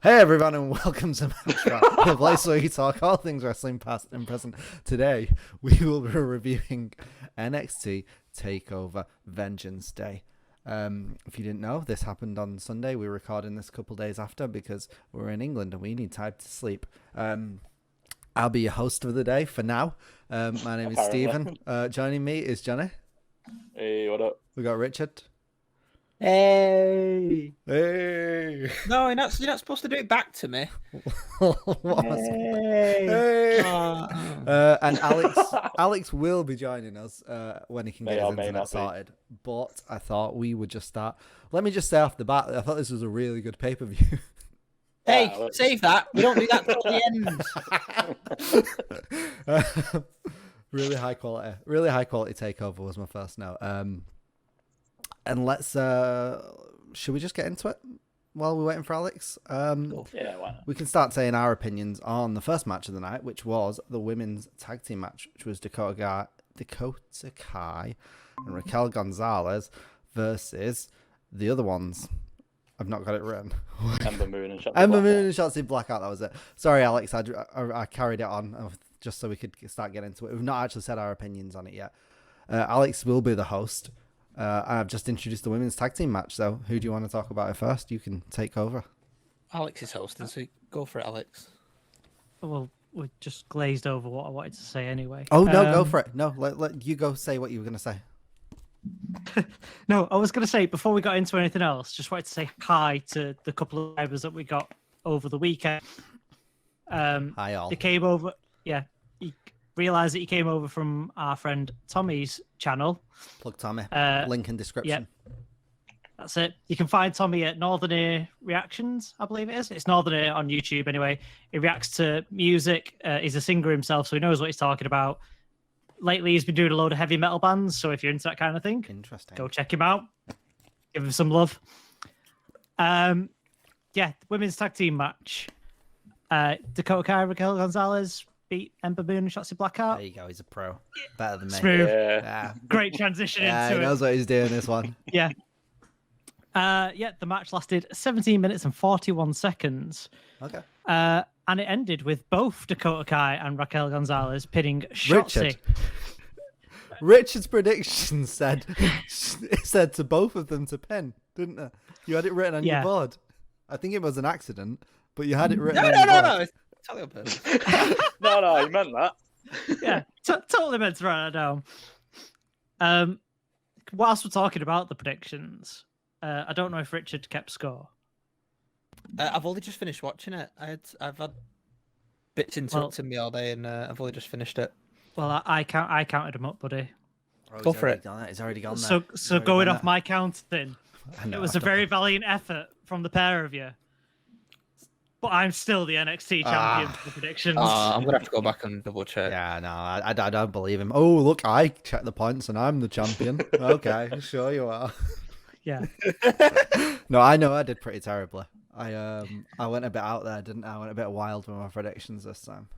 Hey everyone, and welcome to Match Chat, the place where we talk all things wrestling past and present. Today, we will be reviewing NXT Takeover Vengeance Day. If you didn't know, this happened on Sunday. We're recording this a couple days after because we're in England and we need time to sleep. I'll be your host of the day for now. My name is Stephen. Joining me is Jonny. Hey, what up? We got Richard. Hey! No, you're not supposed to do it back to me. Hey! And Alex will be joining us when he can get his internet sorted. But I thought we would just start. Let me just say off the bat, I thought this was a really good pay-per-view. Hey, save that. We don't do that till the end. Really high quality takeover was my first note. And let's should we just get into it while we're waiting for Alex? Yeah, why not? We can start saying our opinions on the first match of the night, which was the women's tag team match, which was Dakota Kai and Raquel Gonzalez versus the other ones. I've not got it written. Ember Moon and Shotzi Blackout. That was it. Sorry, Alex. I carried it on just so we could start getting into it. We've not actually said our opinions on it yet. Alex will be the host. I've just introduced the women's tag team match, so who do you want to talk about it first? You can take over. Alex is hosting, so go for it, Alex. Well, we just glazed over what I wanted to say anyway. Oh, no, go for it. No, let you go say what you were going to say. No, I was going to say, before we got into anything else, just wanted to say hi to the couple of members that we got over the weekend. Hi, all. They came over, realised that you came over from our friend Tommy's channel. Plug Tommy. Link in description. Yeah. That's it. You can find Tommy at Northern Ear Reactions, I believe it is. It's Northern Ear on YouTube anyway. He reacts to music. He's a singer himself, so he knows what he's talking about. Lately, he's been doing a load of heavy metal bands, so if you're into that kind of thing, go check him out. Give him some love. The women's tag team match. Dakota Kai, Raquel Gonzalez beat Ember Moon and Shotzi Blackout. There you go. He's a pro. Better than me. Smooth. Yeah. Great transition into it. He knows what he's doing this one. Yeah. The match lasted 17 minutes and 41 seconds. Okay. And it ended with both Dakota Kai and Raquel Gonzalez pinning Shotzi. Richard's prediction said to both of them to pin, didn't it? You had it written on your board. I think it was an accident, but you had it written on your board. No. It's totally on purpose. No, you meant that. Yeah, totally meant to write that down. Whilst we're talking about the predictions, I don't know if Richard kept score. I've only just finished watching it. I've had bits interrupting me all day, and I've only just finished it. Well, I counted them up, buddy. Go for it. He's already gone there. So going off my counting, it was a very valiant effort from the pair of you. But I'm still the NXT champion for the predictions. I'm gonna have to go back and double check. Yeah, no, I don't believe him. Oh, look, I checked the points and I'm the champion. Okay, sure you are. Yeah. No, I know I did pretty terribly. I went a bit out there, didn't I? I went a bit wild with my predictions this time.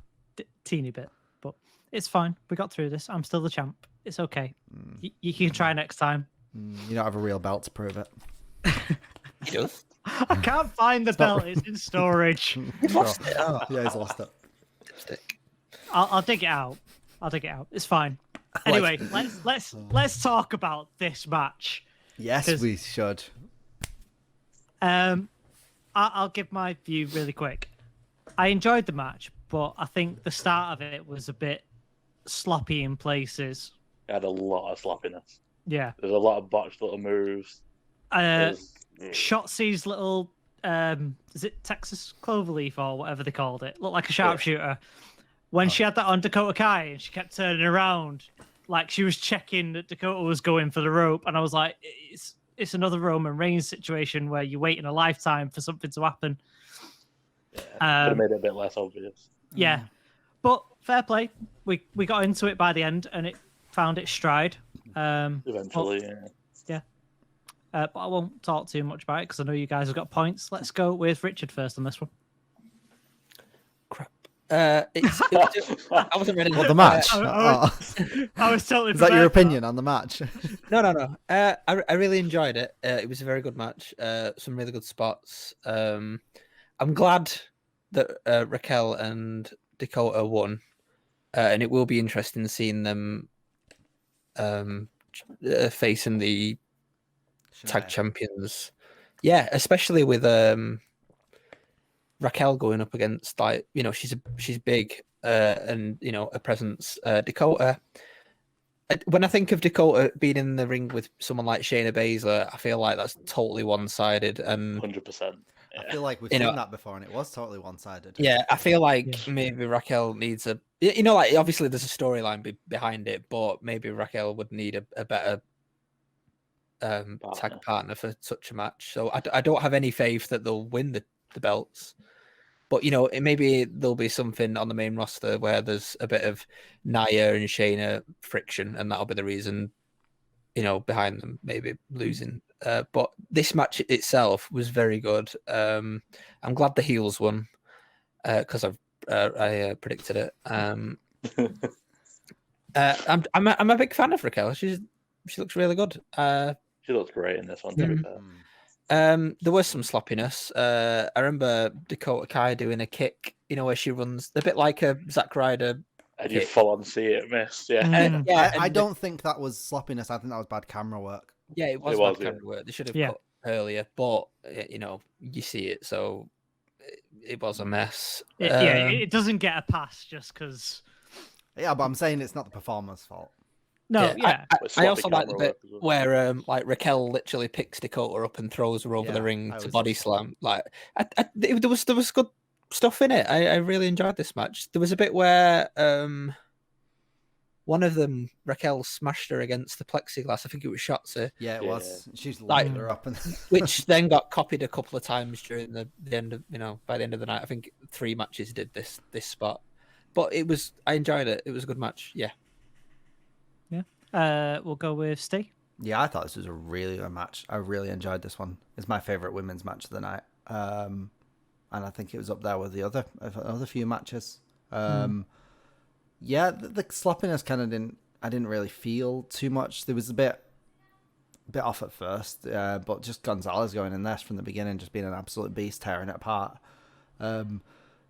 Teeny bit, but it's fine. We got through this. I'm still the champ. It's okay. You can try next time. You don't have a real belt to prove it. He does. I can't find the belt. It's in storage. He's lost it. Oh. Yeah, he's lost it. Dipstick. I'll dig it out. It's fine. Anyway, let's talk about this match. Yes, we should. I'll give my view really quick. I enjoyed the match, but I think the start of it was a bit sloppy in places. It had a lot of sloppiness. Yeah. There's a lot of botched little moves. Shotzi's little is it Texas cloverleaf or whatever they called it? Looked like a sharpshooter. When she had that on Dakota Kai and she kept turning around like she was checking that Dakota was going for the rope, and I was like, it's another Roman Reigns situation where you're waiting a lifetime for something to happen. Yeah, could have made it a bit less obvious. Yeah, but fair play. We got into it by the end, and it found its stride. Eventually, yeah. But I won't talk too much about it because I know you guys have got points. Let's go with Richard first on this one. Crap. I wasn't ready. What, the match? I was totally. Is that your opinion on the match? No. I really enjoyed it. It was a very good match. Some really good spots. I'm glad that Raquel and Dakota won, and it will be interesting seeing them facing the tag champions. Yeah, especially with Raquel going up against, like, she's big and a presence. Dakota. When I think of Dakota being in the ring with someone like Shayna Baszler, I feel like that's totally one-sided. And 100%. I feel like we've seen that before, and it was totally one-sided. Yeah, I feel like maybe Raquel needs like, obviously there's a storyline behind it, but maybe Raquel would need a better tag partner for such a match. So I don't have any faith that they'll win the belts. But, maybe there'll be something on the main roster where there's a bit of Nia and Shayna friction, and that'll be the reason, behind them maybe losing. But this match itself was very good. I'm glad the heels won because I predicted it. I'm a big fan of Raquel. She looks really good. She looks great in this one, to be fair. There was some sloppiness. I remember Dakota Kai doing a kick, where she runs a bit like a Zack Ryder. And you full on see it miss, yeah. I don't think that was sloppiness. I think that was bad camera work. Yeah, it was bad camera work. They should have cut earlier, but you see it, so it was a mess. It doesn't get a pass just because. Yeah, but I'm saying it's not the performer's fault. No, I also like the bit where like Raquel literally picks Dakota up and throws her over the ring to body slam. Like, there was good stuff in it. I really enjoyed this match. There was a bit where one of them, Raquel, smashed her against the plexiglass. I think it was Shotzi. Yeah, it was. She's lined her up, which then got copied a couple of times during the end of by the end of the night. I think 3 matches did this spot, but I enjoyed it. It was a good match. Yeah. We'll go with Steve. Yeah, I thought this was a really good match. I really enjoyed this one. It's my favorite women's match of the night, and I think it was up there with the other few matches. Yeah, the sloppiness kind of I didn't really feel too much. There was a bit off at first, but just Gonzalez going in there from the beginning, just being an absolute beast, tearing it apart.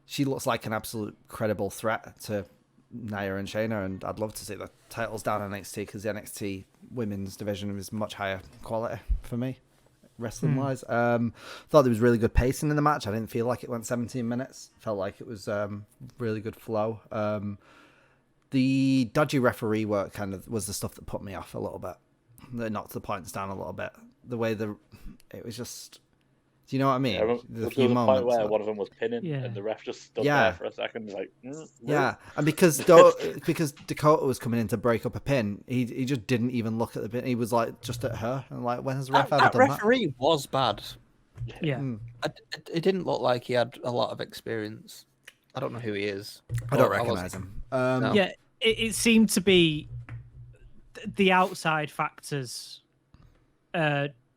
She looks like an absolute credible threat to Nia and Shayna, and I'd love to see the titles down in NXT because the NXT women's division is much higher quality for me, wrestling wise. Thought there was really good pacing in the match. I didn't feel like it went 17 minutes. Felt like it was really good flow. The dodgy referee work kind of was the stuff that put me off a little bit. That knocked the points down a little bit. The way it was just. Do you know what I mean? Yeah, there was a point where one of them was pinning, and the ref just stood there for a second, like. Yeah, and because Dakota was coming in to break up a pin, he just didn't even look at the pin. He was like just at her, and like, when has the ref ever done that? That referee was bad. Yeah, it didn't look like he had a lot of experience. I don't know who he is. I don't recognize him. No. Yeah, it seemed to be the outside factors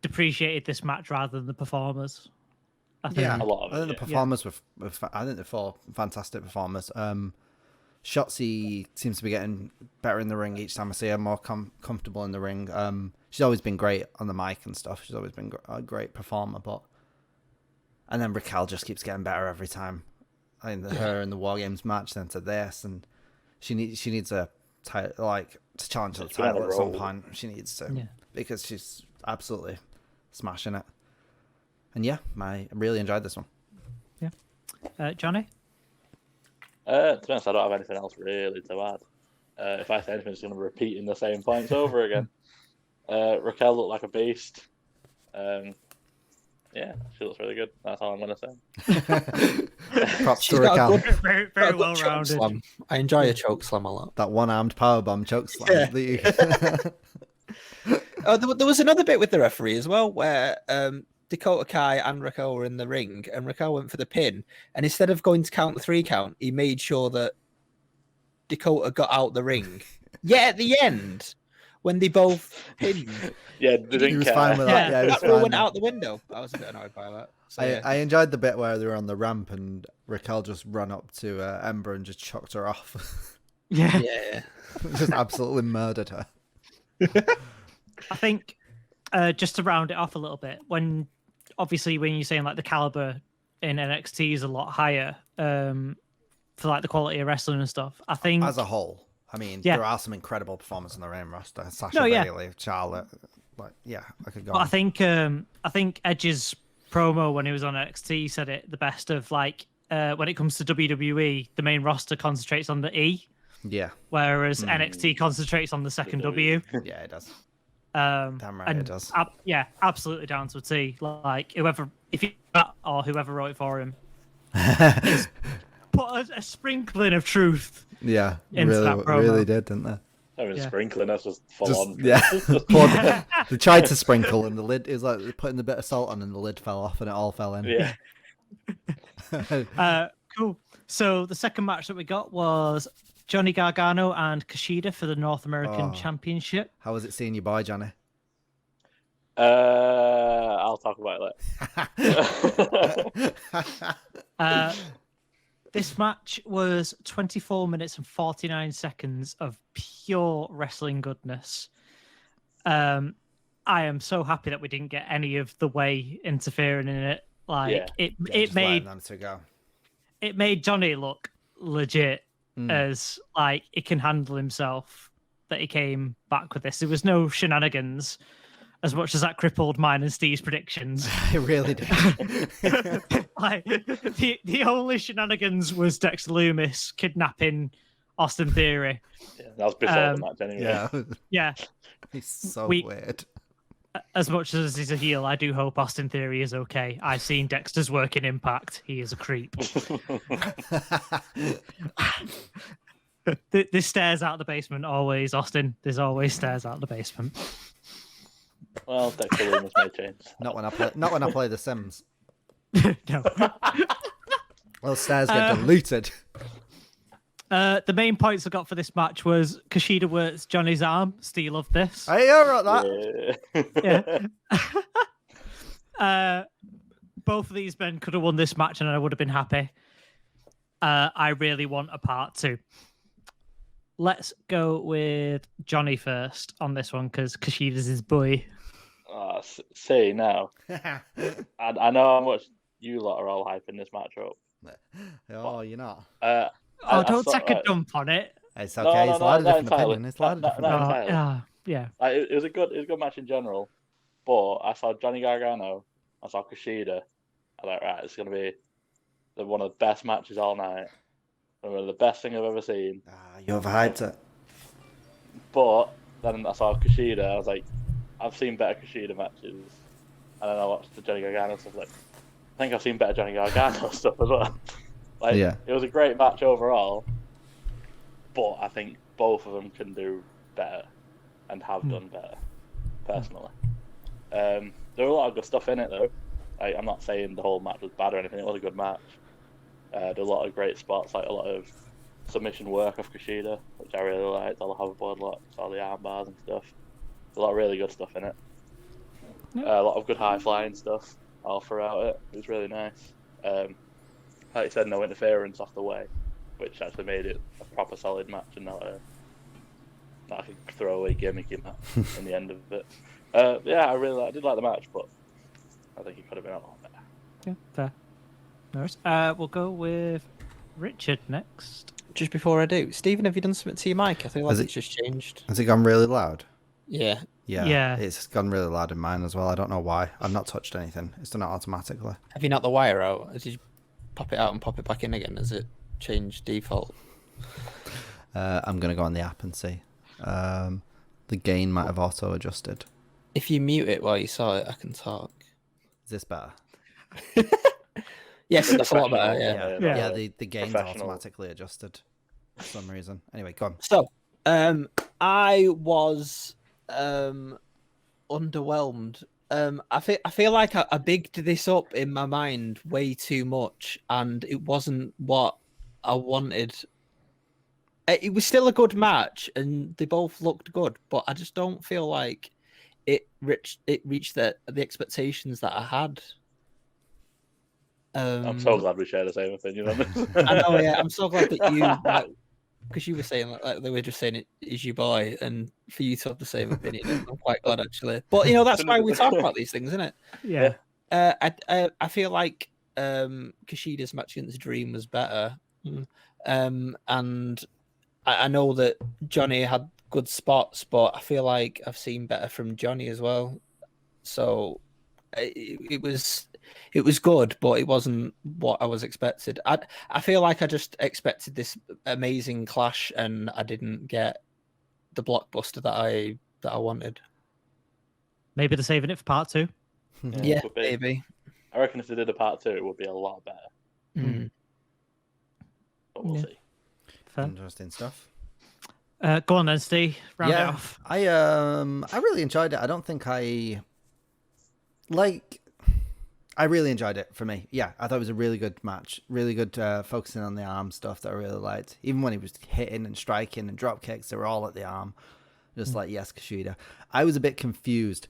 depreciated this match rather than the performers. I think. Yeah, a lot of it, I think the performers were. I think they're 4 fantastic performers. Shotzi seems to be getting better in the ring each time I see her, more comfortable in the ring. She's always been great on the mic and stuff. She's always been a great performer, and then Raquel just keeps getting better every time. I mean, her in the War Games match, then to this, and she needs a title, like, to challenge the title at some point. She needs to because she's absolutely smashing it. And yeah, I really enjoyed this one. Yeah, Jonny. To be honest, I don't have anything else really to add. If I say anything, it's going to be repeating the same points over again. Raquel looked like a beast. Yeah, she looks really good. That's all I'm going to say. Props to Raquel. Very well rounded. I enjoy a choke slam a lot. That one-armed powerbomb choke slam. There was another bit with the referee as well, where Dakota Kai and Raquel were in the ring, and Raquel went for the pin, and instead of going to count the 3 count, he made sure that Dakota got out the ring. At the end, when they both pinned, they didn't he was care. fine with that. Yeah, that rule went out the window. I was a bit annoyed by that. So, I enjoyed the bit where they were on the ramp and Raquel just ran up to Ember and just chucked her off. Yeah. Just absolutely murdered her. I think just to round it off a little bit, when you're saying like the caliber in NXT is a lot higher for like the quality of wrestling and stuff. I think As a whole, I mean, Yeah. there are some incredible performances in the main roster. Sasha No, yeah. Bailey, Charlotte, like I could go. But on. I think Edge's promo when he was on NXT said it the best of like when it comes to WWE, the main roster concentrates on the E, Yeah, whereas NXT concentrates on the second W. yeah, it does. Damn right, it does. Yeah, absolutely down to a T. Like whoever wrote it for him, put a sprinkling of truth. Yeah, into that promo. really did, didn't they? I mean, Yeah. sprinkling, that's just full on. Yeah. They tried to sprinkle, and the lid is like putting a bit of salt on, and the lid fell off, and it all fell in. Yeah. Cool. So the second match that we got was Johnny Gargano and Kushida for the North American Championship. How was it seeing your boy, Johnny? I'll talk about it later. This match was 24 minutes and 49 seconds of pure wrestling goodness. I am so happy that we didn't get any of the way interfering in it. Like it Just letting made them to go. it made Johnny look legit Mm. as like he can handle himself. That he came back with this. There was no shenanigans, as much as that crippled mine and Steve's predictions. It really did. Like the only shenanigans was Dexter Loomis kidnapping Austin Theory. Yeah, that was before the match anyway. Yeah, Yeah, he's so We- weird. as much as he's a heel, I do hope Austin Theory is okay. I've seen Dexter's work in Impact. He is a creep. There's stairs out the basement always, Austin. There's always stairs out the basement. Well, Dexter Loomis may change. Not when I play The Sims. No. Well, stairs get diluted. The main points I got for this match was Kushida works Johnny's arm. Steve loved this. I heard that. Yeah. Both of these men could have won this match and I would have been happy. I really want a part 2. Let's go with Johnny first on this one because Kushida's his boy. See, now, I know how much you lot are all hyping this match up. Oh, you're not. Don't take a dump on it. It's okay. It's allowed a different opinion. It's allowed a different opinion. entirely. Yeah. Like, it was a good match in general, but I saw Johnny Gargano, I saw Kushida. I was like, right, it's gonna be one of the best matches all night. One of the best thing I've ever seen. You overhyped it. But then I saw Kushida. I was like, I've seen better Kushida matches, and then I watched the Johnny Gargano stuff. Like, I think I've seen better Johnny Gargano stuff as well. Like, Yeah. It was a great match overall, but I think both of them can do better and have done better, personally. There were a lot of good stuff in it, though. Like, I'm not saying the whole match was bad or anything. It was a good match. There were a lot of great spots, like a lot of submission work of Kushida, which I really liked. All the hoverboard locks, all the arm bars and stuff. There's a lot of really good stuff in it. A lot of good high flying stuff all throughout it. It was really nice. Like you said, no interference off the way, which actually made it a proper solid match and not like a throwaway gimmicky match in the end of it. Yeah, I did like the match, but I think it could have been a lot better. Yeah, fair. No worries. We'll go with Richard next. Just before I do, Stephen, have you done something to your mic? I feel like Has it- it's just changed. Has it gone really loud? Yeah. Yeah. It's gone really loud in mine as well. I don't know why. I've not touched anything. It's done it automatically. Have you knocked the wire out? Did you pop it out and pop it back in again? Has it changed default? I'm going to go on the app and see. The gain might have auto-adjusted. If you mute it while you saw it, I can talk. Is this better? Yes, that's a lot better. Yeah. Yeah, the gain's Professional. automatically adjusted for some reason. Anyway, go on. So, I was underwhelmed. I feel like I bigged this up in my mind way too much, and it wasn't what I wanted. It was still a good match, and they both looked good, but I just don't feel like it reached the expectations that I had. I'm so glad we share the same opinion on this. I know, yeah. I'm so glad that you, because you were saying like they were just saying it is your boy, and for you to have the same opinion, I'm quite glad actually. But that's why we talk about these things, isn't it? Yeah. I feel like Kushida's match against Dream was better. And I know that Jonny had good spots, but I feel like I've seen better from Jonny as well. So it was good, but it wasn't what I was expected. I feel like I just expected this amazing clash, and I didn't get the blockbuster that I wanted. Maybe they're saving it for part 2. Yeah, maybe. I reckon if they did a part 2, it would be a lot better. But we'll see. Fair. Interesting stuff. Go on then, Steve. Round it off. I really enjoyed it. I don't think I really enjoyed it. For me, yeah, I thought it was a really good match. Really good focusing on the arm stuff that I really liked. Even when he was hitting and striking and drop kicks, they were all at the arm. Just like, yes, Kushida. I was a bit confused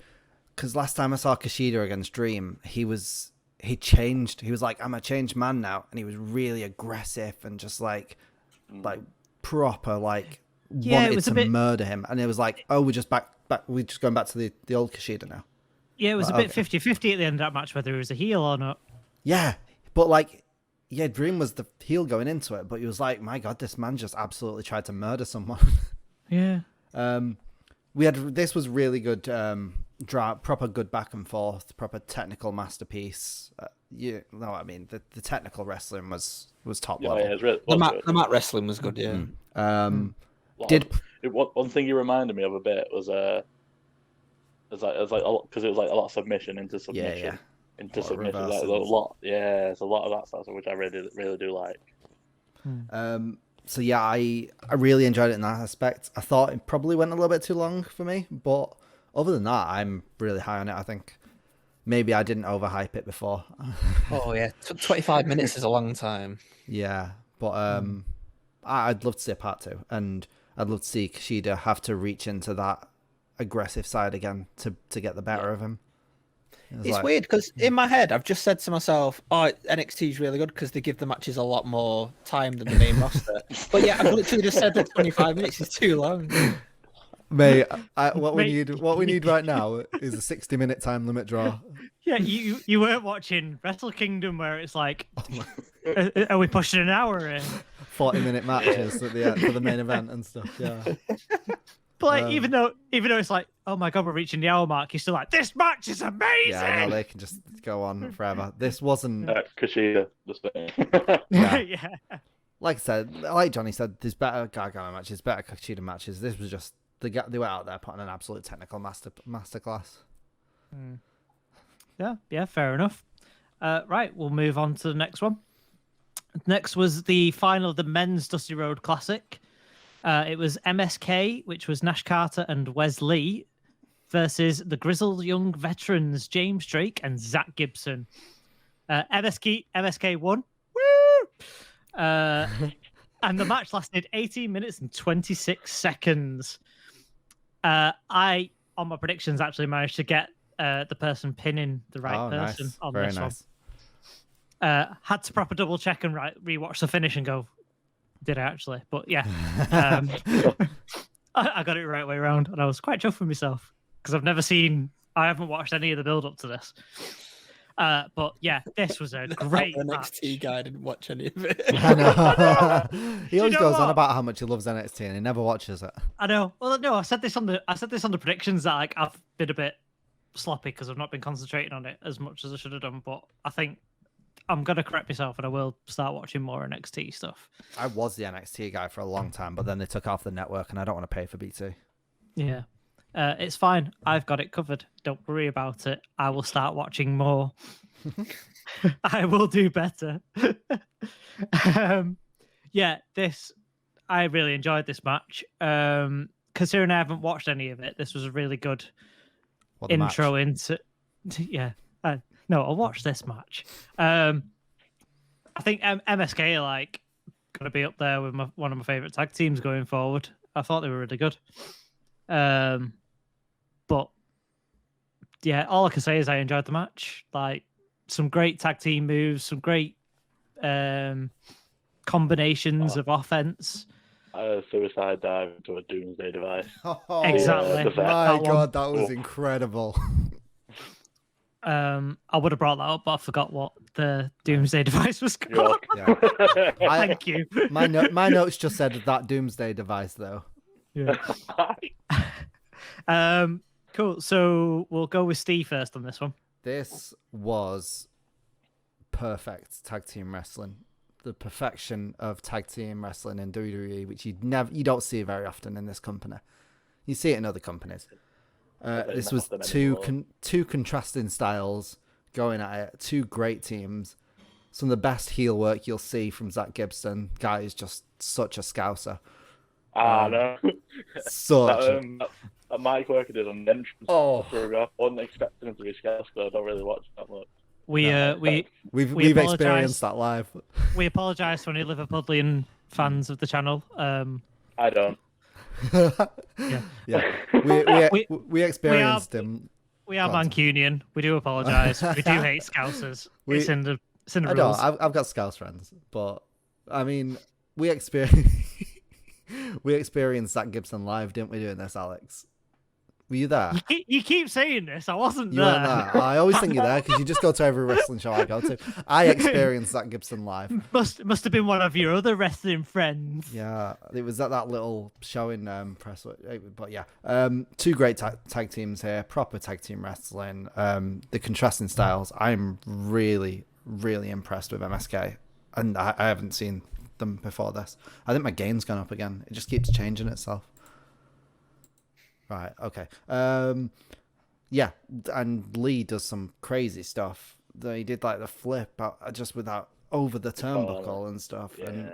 because last time I saw Kushida against Dream, he changed. He was like, I'm a changed man now, and he was really aggressive and just like proper wanted to murder him. And it was like, oh, we're just going back to the old Kushida now. Yeah, it was a bit 50-50 at the end of that match, whether he was a heel or not. Yeah, but Dream was the heel going into it, but he was like, my God, this man just absolutely tried to murder someone. Yeah. This was really good, proper good back and forth, proper technical masterpiece. You know what I mean? The technical wrestling was top level. Yeah, the mat wrestling was good, yeah. One thing you reminded me of a bit was because it was like a lot of submission into submission into submission. Like, there's a lot of that stuff which I really do like. So yeah, I really enjoyed it in that aspect. I thought it probably went a little bit too long for me, but other than that, I'm really high on it. I think maybe I didn't overhype it before. Oh yeah, 25 minutes is a long time. Yeah, but I'd love to see a part 2, and I'd love to see Kushida have to reach into that aggressive side again to get the better of him. It's weird because in my head I've just said to myself, "Oh, NXT is really good because they give the matches a lot more time than the main roster." But yeah, I've literally just said that 25 minutes is too long. Mate, what we need right now is a 60-minute time limit draw. Yeah, you weren't watching Wrestle Kingdom where it's like, are we pushing an hour in? 40-minute matches for the main event and stuff. Yeah. But even though it's like, oh my God, we're reaching the hour mark, you're still like, this match is amazing. Yeah, no, they can just go on forever. This wasn't Kushida, just saying. Yeah. Like I said, like Jonny said, there's better Gargano matches, better Kushida matches. This was just they were out there putting an absolute technical masterclass. Yeah, fair enough. Right, we'll move on to the next one. Next was the final of the men's Dusty Road Classic. It was MSK, which was Nash Carter and Wes Lee, versus the young veterans James Drake and Zach Gibson. MSK won. Woo! And the match lasted 18 minutes and 26 seconds. I, on my predictions, actually managed to get the person pinning the right person on Very this nice. one. Had to proper double check and rewatch the finish and go, did I actually? But yeah, I got it right way around, and I was quite chuffed with myself because I haven't watched any of the build up to this. But yeah, this was a great NXT guy didn't watch any of it. I know. He always goes on about how much he loves NXT and he never watches it. I know. Well, no, I said this on the predictions that I've been a bit sloppy because I've not been concentrating on it as much as I should have done. But I think I'm gonna correct myself and I will start watching more NXT stuff. I was the NXT guy for a long time, but then they took off the network and I don't want to pay for BT. Yeah. It's fine. I've got it covered. Don't worry about it. I will start watching more. I will do better. Yeah, I really enjoyed this match. Considering I haven't watched any of it, this was a really good intro into. Yeah, no, I'll watch this match. I think MSK are going to be up there with one of my favorite tag teams going forward. I thought they were really good. But yeah, all I can say is I enjoyed the match. Some great tag team moves, some great combinations of offense. Suicide dive into a doomsday device. Oh, exactly. My God, that was incredible. I would have brought that up, but I forgot what the Doomsday device was You're called. welcome. I- Thank you. My notes just said that Doomsday device though. Yeah. Cool. So we'll go with Steve first on this one. This was perfect tag team wrestling. The perfection of tag team wrestling in WWE, which you don't see very often in this company. You see it in other companies. This was two contrasting styles going at it. Two great teams. Some of the best heel work you'll see from Zach Gibson. Guy is just such a scouser. No. Such. That Mike Worker did on the entrance. Oh. I wasn't expecting him to be scout, so I don't really watch that much. We've experienced that live. We apologise to any Liverpudlian fans of the channel. I don't. Yeah. We experienced him. We are Mancunian. We do apologise. We do hate Scousers. It's in the I rules. know. I've got Scouse friends, but I mean, we experienced Zach Gibson live, didn't we? Doing this, Alex. Were you there? You keep saying this. I wasn't You there. weren't there. I always think you're there because you just go to every wrestling show I go to. I experienced Zach Gibson live. Must have been one of your other wrestling friends. Yeah, it was at that little show in press. But yeah, two great tag teams here. Proper tag team wrestling. The contrasting styles. I'm really, really impressed with MSK, and I haven't seen them before this. I think my game's gone up again. It just keeps changing itself. Right, okay. Yeah, and Lee does some crazy stuff. He did like the flip just without over the turnbuckle and stuff. Yeah. And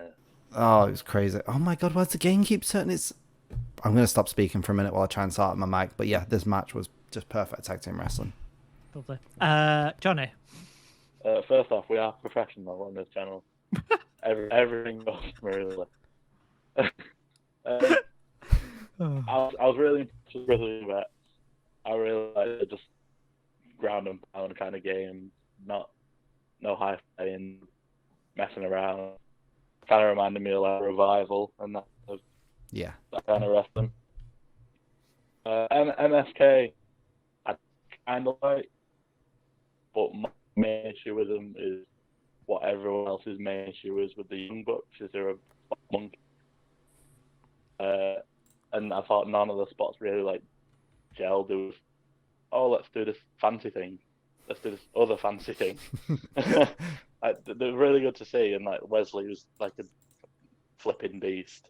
oh, it was crazy. Oh my god, why does the game keep turning? I'm going to stop speaking for a minute while I try and sort out my mic. But yeah, this match was just perfect tag team wrestling. Lovely. Johnny. First off, we are professional on this channel. Everything goes smoothly. I was really impressed with Grizzly Vets. I really like the just ground and pound kind of game, no high flying, messing around. Kind of reminded me of like Revival and that kind of wrestling. And MSK, I kind of like, but my main issue with them is what everyone else's main issue is with the Young Bucks. Is they're a monkey. And I thought none of the spots really like gelled. It was, let's do this fancy thing. Let's do this other fancy thing. They're really good to see, and like Wesley was like a flipping beast.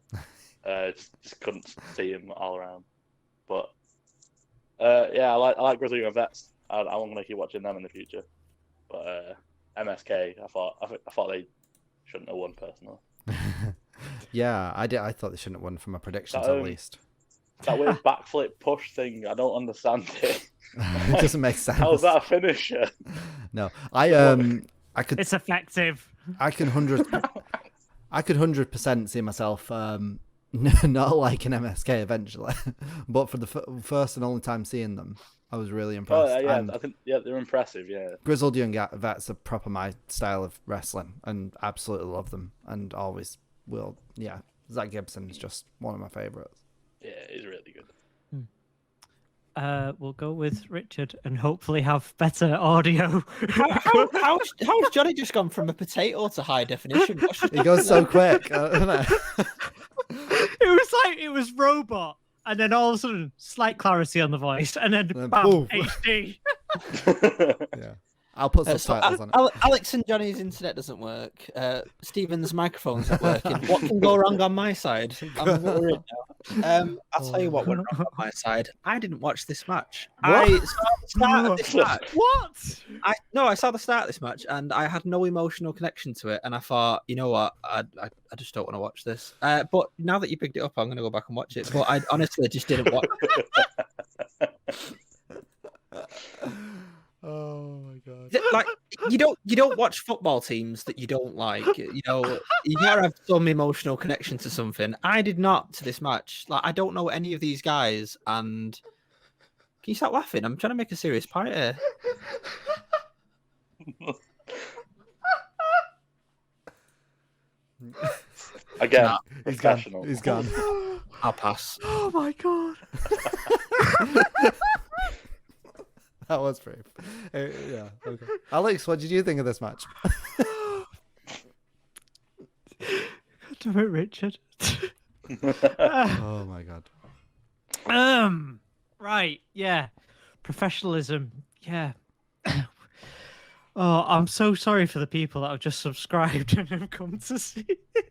Just couldn't see him all around. But yeah, I like Grizzly Vets. I'm gonna keep watching them in the future. But MSK, I thought they shouldn't have won personally. Yeah, I did. I thought they shouldn't have won from a predictions at least. That weird backflip push thing, I don't understand it. It doesn't make sense. How's that a finisher? No, I could. It's effective. I could 100% see myself not liking MSK eventually, but for the first and only time seeing them, I was really impressed. Oh yeah, and I think they're impressive. Yeah, Grizzled Young Vets are proper my style of wrestling, and absolutely love them, and always will. Yeah, Zach Gibson is just one of my favorites. Yeah, he's really good. We'll go with Richard and hopefully have better audio. How's Johnny just gone from a potato to high definition? He goes so quick. It was robot, and then all of a sudden, slight clarity on the voice, and then bam, HD. Yeah. I'll put subtitles on it. Alex and Johnny's internet doesn't work. Stephen's microphone's not working. What can go wrong on my side? I'm worried now. I'll tell you what went wrong on my side. I didn't watch this match. What? I saw the start of this match. What? I saw the start of this match, and I had no emotional connection to it. And I thought, you know what? I just don't want to watch this. But now that you picked it up, I'm going to go back and watch it. But I honestly just didn't watch it. Oh my god! Like you don't watch football teams that you don't like. You gotta have some emotional connection to something. I did not to this match. Like I don't know any of these guys. And can you stop laughing? I'm trying to make a serious point here. Again, He's professional. gone. He's gone. I'll pass. Oh my god! That was brave. Yeah. Okay. Alex, what did you think of this match? Damn it, Richard. Oh my god. Right, yeah. Professionalism, yeah. Oh, I'm so sorry for the people that have just subscribed and have come to see.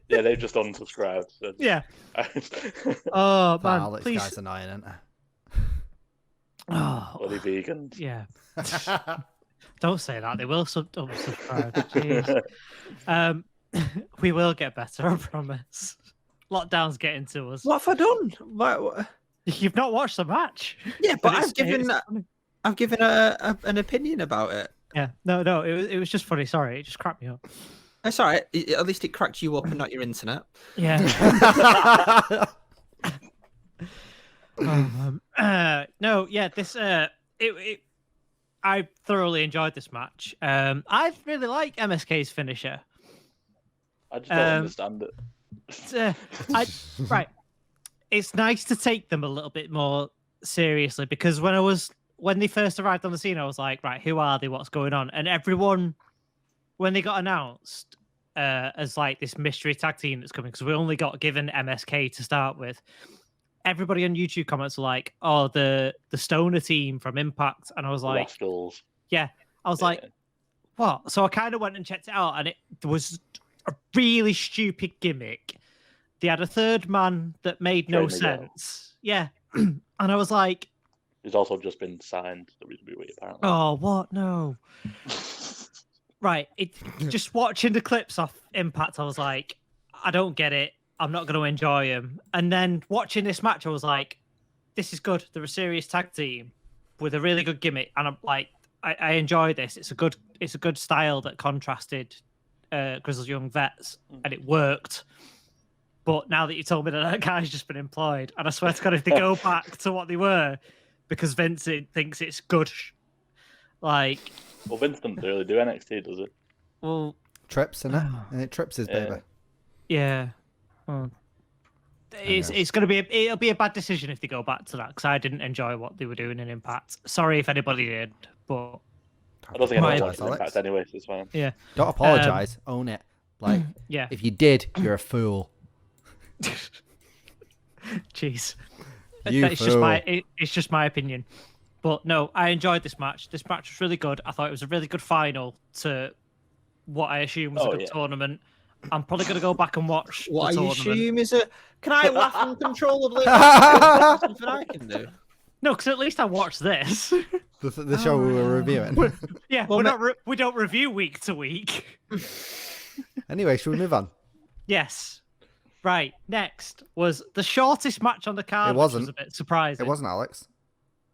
Yeah, they've just unsubscribed. So Yeah. Oh That man, Alex please. guy's annoying, isn't Oh, bloody vegans. yeah. it? Don't say that. They will unsubscribe. Jeez. We will get better, I promise. Lockdown's getting to us. What have I done? What? You've not watched the match. Yeah, but it's- I've given it's funny. an opinion about it. Yeah, no, it was just funny. Sorry, it just cracked me up. That's all right. At least it cracked you up and not your internet. Yeah. No, yeah, this I thoroughly enjoyed this match. I really like MSK's finisher. I just don't understand it. Right. It's nice to take them a little bit more seriously because when they first arrived on the scene, I was like, right, who are they? What's going on? And everyone, when they got announced as like this mystery tag team that's coming, because we only got given MSK to start with, everybody on YouTube comments were like, oh, the Stoner team from Impact. And I was like, Rascals. yeah. I was like, what? So I kind of went and checked it out, and it was a really stupid gimmick. They had a third man that made no Johnny Go. sense. Yeah. And I was like, He's also just been signed to WWE, apparently. oh, what? No. Right. Just watching the clips off Impact, I was like, I don't get it. I'm not going to enjoy them. And then watching this match, I was like, this is good. They're a serious tag team with a really good gimmick. And I'm like, I enjoy this. It's a good style that contrasted Grizzled Young Vets, and it worked. But now that you told me that guy's just been employed, and I swear to God, if they go back to what they were, because Vince thinks it's good, like. Well, Vince doesn't really do NXT, does it? Well, Trips, innit? And it trips his baby. yeah. Well, it's gonna be it'll be a bad decision if they go back to that because I didn't enjoy what they were doing in Impact. Sorry if anybody did, but I don't think Right. anyone watches Impact anyway, so it's fine. yeah, Don't apologise. Own it. Like, yeah. if you did, you're a fool. Jeez, You it's just my opinion. But no, I enjoyed this match. This match was really good. I thought it was a really good final to what I assume was a good tournament. I'm probably going to go back and watch What the I tournament. assume is a. Can I laugh uncontrollably? Something I can do. No, because at least I watched this. The show we were reviewing. Yeah, Well, we don't review week to week. Anyway, should we move on? Yes. Right. Next was the shortest match on the card. It wasn't. Which was a bit surprising. It wasn't Alex.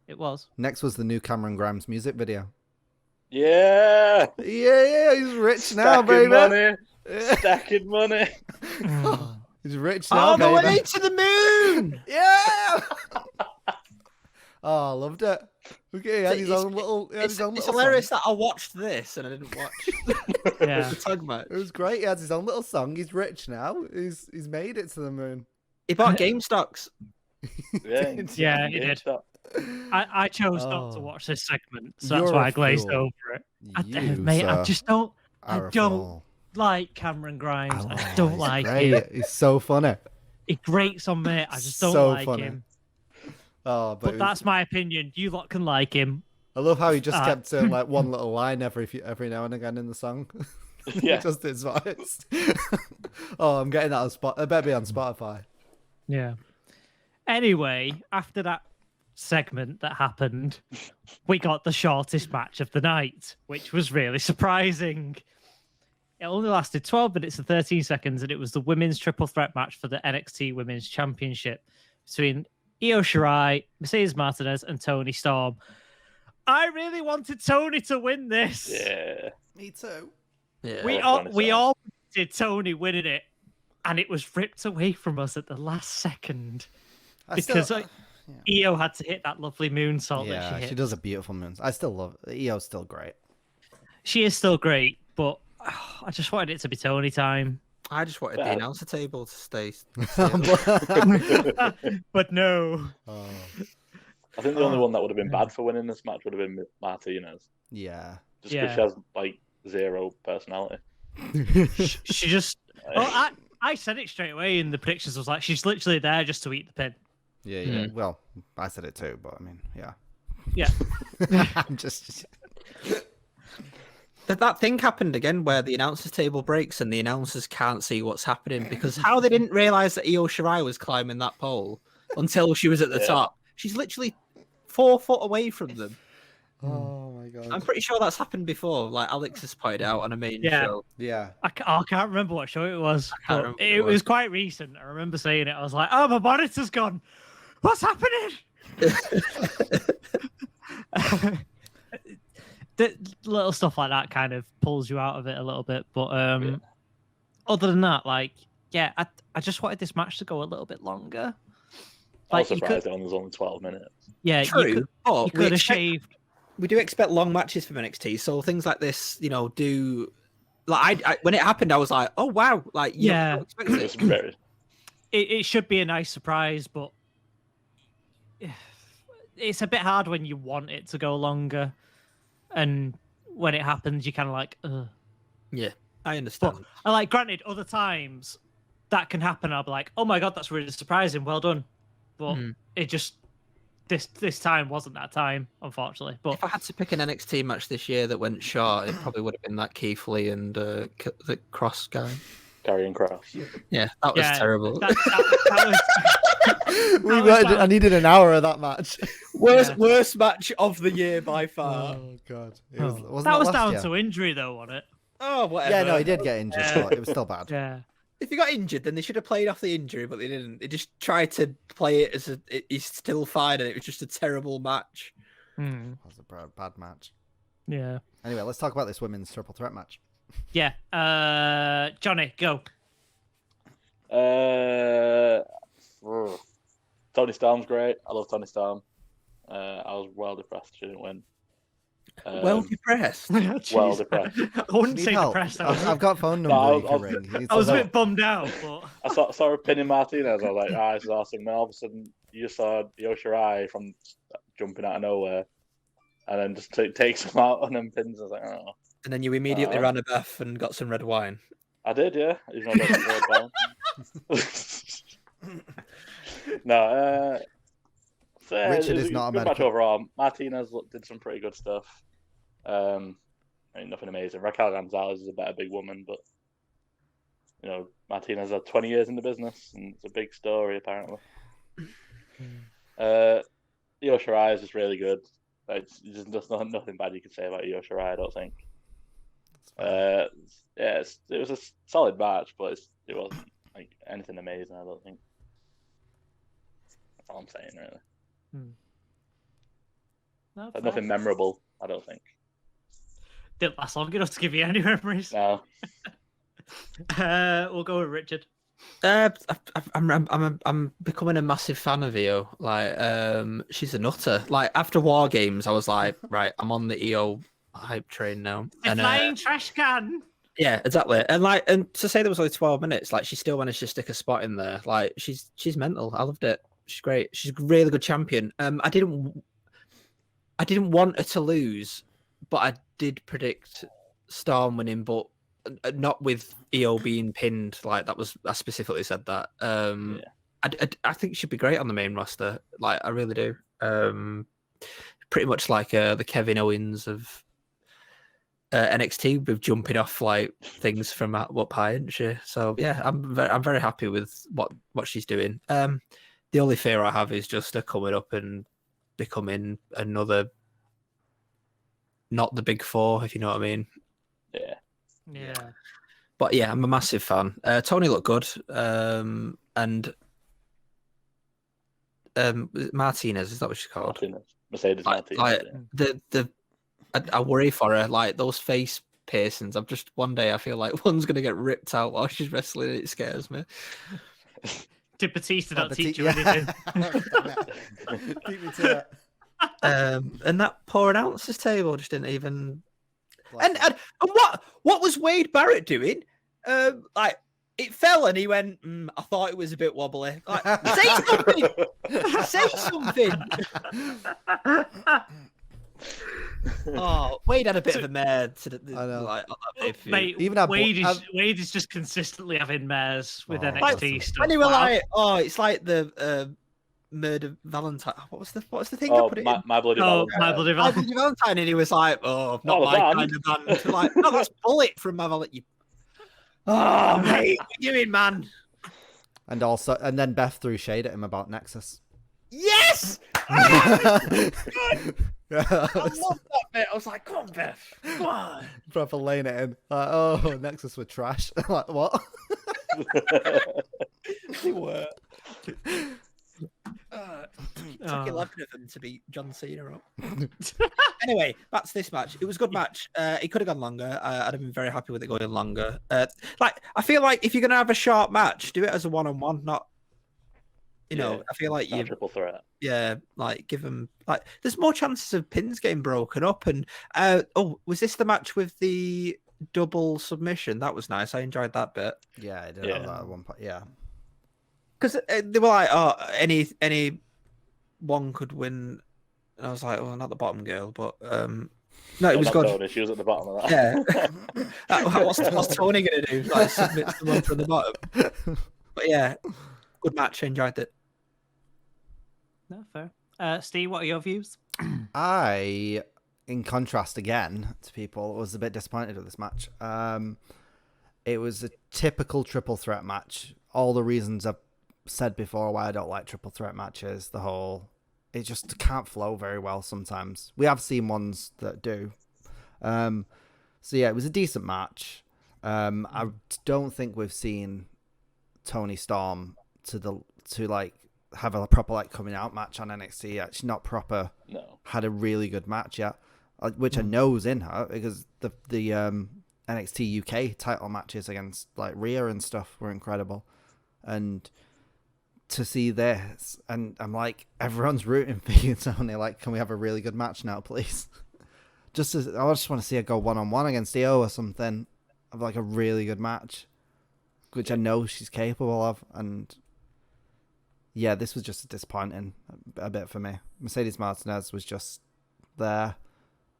It was. Next was the new Cameron Grimes music video. Yeah! Yeah, he's rich now, Stacking baby. money! Stacking money! He's rich now, On the baby. way to the moon. Yeah! Oh, I loved it. Okay, he had his own little. It's hilarious that I watched this and I didn't watch Yeah. the tag match. It was great. He has his own little song. He's rich now. He's made it to the moon. He bought game stocks. Yeah, Yeah, he did. GameStop. I chose not to Oh. watch this segment, so that's You're why a I glazed fool. over it. You, Mate, I sir, just don't are a don't fool. like Cameron Grimes. I Oh, don't he's like great. him. He's so funny. He grates on me. I just don't So like funny. him. Oh, But that's my opinion. You lot can like him. I love how he just Ah. kept saying like one little line every now and again in the song. Yeah. Just his voice. Oh, I'm getting that on Spot. I better be on Spotify. Yeah. Anyway, after that segment that happened, we got the shortest match of the night, which was really surprising. It only lasted 12 minutes and 13 seconds, and it was the women's triple threat match for the NXT Women's Championship between Io Shirai, Mercedes Martinez, and Toni Storm. I really wanted Toni to win this. Yeah. Me too. Yeah. We all did Toni winning it, and it was ripped away from us at the last second because Io had to hit that lovely moonsault that she hit. she does a beautiful moon. I still love it. Io's still great. She is still great, but I just wanted it to be Toni time. I just wanted the announcer table to stay. But no. Oh. I think the only one that would have been bad for winning this match would have been Martinez. Yeah. Just because she has like zero personality. She just. Oh, I said it straight away in the predictions. I was like, she's literally there just to eat the pin. Yeah. Well, I said it too, but I mean, yeah. Yeah. I'm just. That thing happened again where the announcers table breaks and the announcers can't see what's happening because how they didn't realize that Io Shirai was climbing that pole until she was at the top. She's literally 4 foot away from them. Oh my god! I'm pretty sure that's happened before. Like Alex has pointed out on a main show. Yeah. I can't remember what show it was. But It was quite recent. I remember saying it. I was like, "Oh, my monitor's gone. What's happening?" The little stuff like that kind of pulls you out of it a little bit. But other than that, like, I just wanted this match to go a little bit longer. I was surprised it was only 12 minutes. Yeah, true. You could have shaved. We do expect long matches from NXT, so things like this, do. Like I when it happened, I was like, "Oh wow!" Like don't expect it. It should be a nice surprise, but it's a bit hard when you want it to go longer. And when it happens, you're kind of like, ugh. Yeah, I understand. But, granted, other times that can happen. I'll be like, oh my god, that's really surprising. Well done. But it just this time wasn't that time, unfortunately. But if I had to pick an NXT match this year that went short, it probably would have been that Keith Lee and the Cross guy. Karrion Kross. Yeah, that was terrible. That was I needed an hour of that match. Worst match of the year by far. Oh god, that was down to injury though, wasn't it? Oh, whatever. Yeah, no, he did get injured, but it was still bad. Yeah. If he got injured, then they should have played off the injury, but they didn't. They just tried to play it as he's still fine, and it was just a terrible match. That was a bad match. Yeah. Anyway, let's talk about this women's triple threat match. Yeah. Jonny, go. Toni Storm's great. I love Toni Storm. I was well depressed she didn't win. Well depressed. Well depressed. I wouldn't say help? depressed. I've got phone number you can ring. I was a bit bummed out, but I saw her pinning Martinez. I was like, this is awesome. And all of a sudden, you just saw Io Shirai from jumping out of nowhere, and then just takes him out and then pins. I was like, oh. And then you immediately ran a bath and got some red wine. I did, yeah. Even though I don't red wine. No, Richard is not a good match medical. overall. Martinez did some pretty good stuff. Nothing amazing. Raquel Gonzalez is a better big woman, but Martinez had 20 years in the business, and it's a big story apparently. Io Shirai is just really good. There's nothing bad you can say about Io Shirai, I don't think. It was a solid match, but it wasn't like anything amazing, I don't think. That's all I'm saying, really. Nothing memorable, I don't think. Didn't last long enough to give you any memories. No. We'll go with Richard. I'm becoming a massive fan of Io. Like, she's a nutter. Like after War Games, I was like, right, I'm on the Io hype train now. The flying trash can. Yeah, exactly. And to say there was only 12 minutes, like she still managed to stick a spot in there. Like she's mental. I loved it. She's great. She's a really good champion. I didn't want her to lose, but I did predict Storm winning, but not with Io being pinned. Like I specifically said that. I think she'd be great on the main roster. Like I really do. Pretty much like the Kevin Owens of NXT with jumping off like things from up high, isn't she? So yeah, I'm very happy with what she's doing. The only fear I have is just her coming up and becoming another, not the big four, if you know what I mean. Yeah. But yeah, I'm a massive fan. Tony looked good, and Martinez, is that what she's called? Mercedes Martinez. I worry for her. Like those face piercings. One day I feel like one's gonna get ripped out while she's wrestling. It scares me. Did Batista not teach you anything? Keep me to it. And that poor announcers table just didn't even. And what was Wade Barrett doing? Like it fell and he went. I thought it was a bit wobbly. Like, say something. Say something. Oh, Wade had a bit of a mare to the, I know. like on that pay-per-view. Mate, Even at Wade is just consistently having mares with Oh, NXT stuff. When they were Wow. like, oh, it's like the murder Valentine. What was the thing Oh, that put it my, in? my bloody Oh, Valentine. my bloody My Bloody Valentine, and he was like, "Oh, not the my band. kind of band." Like, no, that's Bullet from my Valentine. Oh, mate, what you doing, man? And then Beth threw shade at him about Nexus. Yes, I love that bit. I was like, "Come on, Beth, come on." Proper laying it in. Like, oh, Nexus were trash. Like, what? They were. Took 11 of them to beat John Cena up. Anyway, that's this match. It was a good match. It could have gone longer. I'd have been very happy with it going longer. I feel like if you're gonna have a short match, do it as a one-on-one, not. You know, I feel like not a you. triple threat. Yeah, like give them like. There's more chances of pins getting broken up. And was this the match with the double submission? That was nice. I enjoyed that bit. Yeah, I did have that at one point. Yeah. Because they were like, oh, any one could win. And I was like, oh, not the bottom girl, but no, it was good. Tony, she was at the bottom of that. Yeah. What's Tony gonna do? Like submit someone from the bottom. But yeah, good match. Enjoyed it. No, fair. Steve, what are your views? I, in contrast again to people, was a bit disappointed with this match. It was a typical triple threat match. All the reasons I've said before why I don't like triple threat matches, it just can't flow very well sometimes. We have seen ones that do. So yeah, it was a decent match. I don't think we've seen Tony Storm to have a proper coming out match on NXT yet. She's not proper. No. Had a really good match yet, which I know is in her because the NXT UK title matches against Rhea and stuff were incredible, and to see this, and I'm like, everyone's rooting for you, Tony. Like, can we have a really good match now, please? I just want to see her go 1-on-1 against Io or something of a really good match, which I know she's capable of. And yeah, this was just disappointing a bit for me. Mercedes Martinez was just there.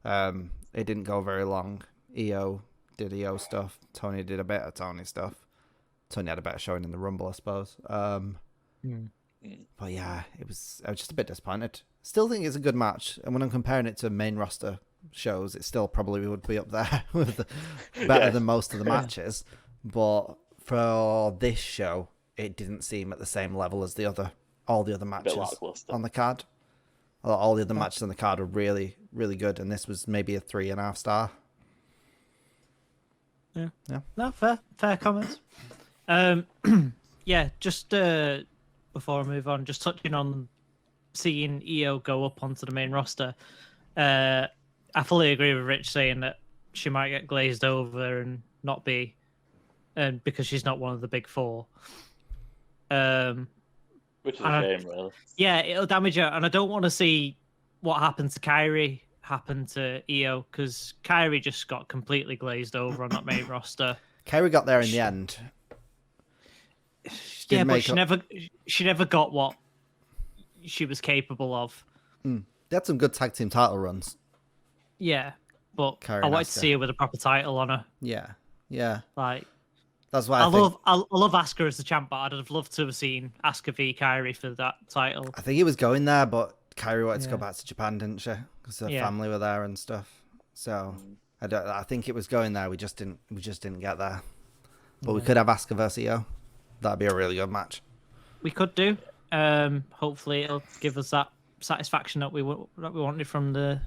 It didn't go very long. Io did Io stuff. Tony did a bit of Tony stuff. Tony had a better showing in the Rumble, I suppose. But yeah, I was just a bit disappointed. Still think it's a good match, and when I'm comparing it to main roster shows, it still probably would be up there with better than most of the matches. But for this show, it didn't seem at the same level as all the other matches on the card. All the other matches on the card were really, really good, and this was maybe a 3.5 star. Yeah. Yeah. No, fair comments. Yeah, just before I move on, just touching on seeing Io go up onto the main roster. I fully agree with Rich saying that she might get glazed over and not be, and because she's not one of the big four. Which is a shame, really. Yeah, it'll damage her, and I don't want to see what happened to Kyrie happen to Io, because Kyrie just got completely glazed over on that main roster. Kyrie got there in the end. Yeah, but she never got what she was capable of. They had some good tag team title runs. Yeah, but Kyrie I wanted Asuka. to see her with a proper title on her. Yeah. Like, that's why I love Asuka as the champ, but I'd have loved to have seen Asuka v Kyrie for that title. I think he was going there, but Kyrie wanted to go back to Japan, didn't she? Because her Yeah. family were there and stuff. So I think it was going there. We just didn't get there. But we could have Asuka versus Io. That'd be a really good match. We could do. Hopefully, it'll give us that satisfaction that we wanted from the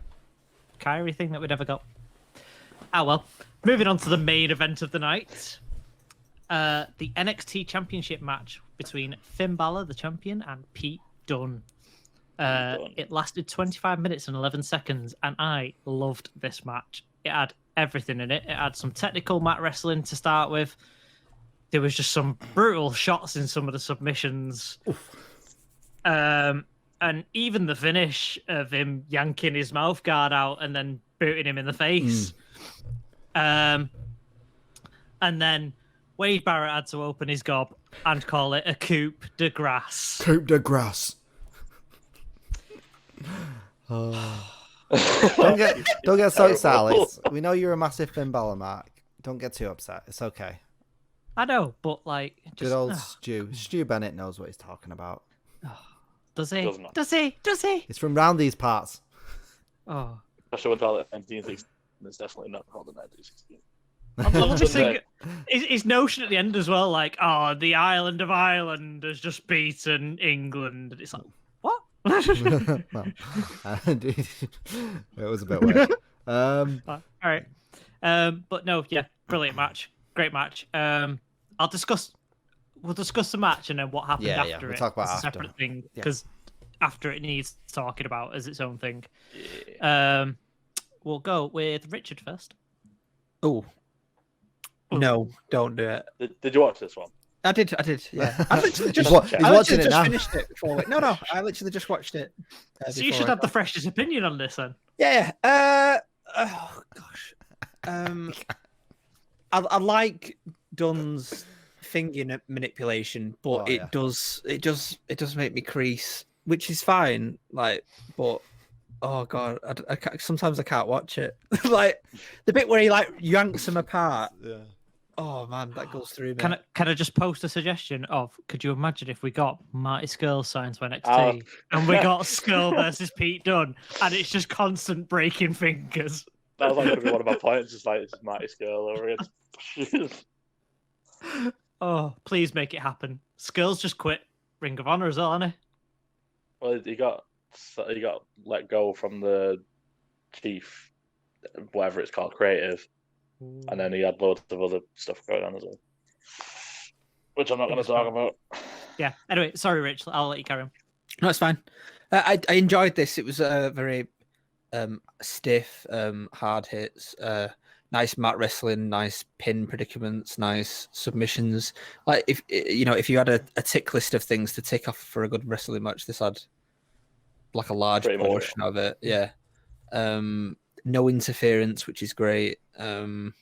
Kyrie thing that we never got. Ah, well. Moving on to the main event of the night. The NXT Championship match between Finn Balor, the champion, and Pete Dunne. It lasted 25 minutes and 11 seconds, and I loved this match. It had everything in it. It had some technical mat wrestling to start with. There was just some brutal shots in some of the submissions. And even the finish of him yanking his mouth guard out and then booting him in the face. And then Wade Barrett had to open his gob and call it a coup de grace. Coup de grace. Don't get so excited, Terrible. Alex. We know you're a massive Finn Balor mark. Don't get too upset. It's okay. I know, but like, just, Good old Stu. Stu Bennett knows what he's talking about. does he? Does not. Does he? Does he? It's from round these parts. Oh, Especially with all the 1916. It's definitely not called the 1916. I love his Sunday. thing. His notion at the end as well, like, oh, the island of Ireland has just beaten England. And it's like, what? Well, it was a bit weird. All right. But no, yeah, brilliant match. Great match. We'll discuss the match and then what happened Yeah, after we'll it. talk about It's a after. separate thing Yeah. because after it needs talking about as its own thing. Yeah. We'll go with Richard first. Oh, no, don't do it. Did you watch this one? I did. Yeah, I literally He's just, wa- he's I watching literally it just now. finished it before. No, I literally just watched it. So you should before have the freshest opinion on this then. Yeah. Oh gosh. I like Dunn's finger manipulation, but Oh, it yeah. does make me crease, which is fine. Like, but oh god, sometimes I can't watch it. Like the bit where he like yanks them apart. Yeah. Oh man, that goes through me. Can I just post a suggestion of? Could you imagine if we got Marty Scurll signed to NXT Oh. and we got Scurll versus Pete Dunne, and it's just constant breaking fingers? That was like going to be one of my points. Just like, it's Marty Scurll over it. Oh, please make it happen. Scurll's just quit Ring of Honor as well, hasn't he? Well, he got let go from the chief, whatever it's called, creative, and then he had loads of other stuff going on as well, which I'm not going to talk about. Yeah. Anyway, sorry, Rich. I'll let you carry on. No, it's fine. I enjoyed this. It was very stiff, hard hits, nice mat wrestling, nice pin predicaments, nice submissions. Like if you had a tick list of things to tick off for a good wrestling match, this had like a large Pretty much portion of it. Yeah. No interference, which is great. The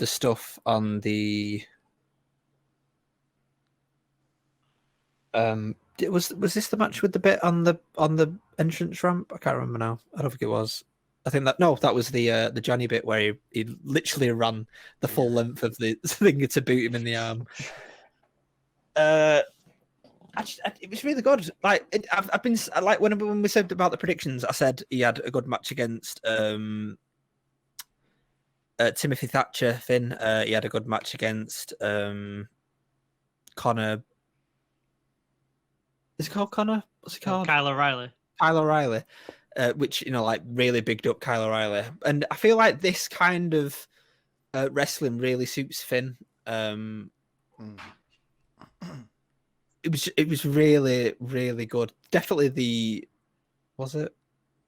stuff on the was this the match with the bit on the entrance ramp? I can't remember now. I don't think it was. I think that was the Jonny bit where he literally ran the full length of the thing to boot him in the arm. It was really good. Like I've been like when we said about the predictions, I said he had a good match against Timothy Thatcher. Finn. He had a good match against Connor. Is it called Connor? What's it called? Kyle O'Reilly. Kyle O'Reilly, which like really bigged up Kyle O'Reilly, and I feel like this kind of wrestling really suits Finn. It was really, really good. Definitely was it?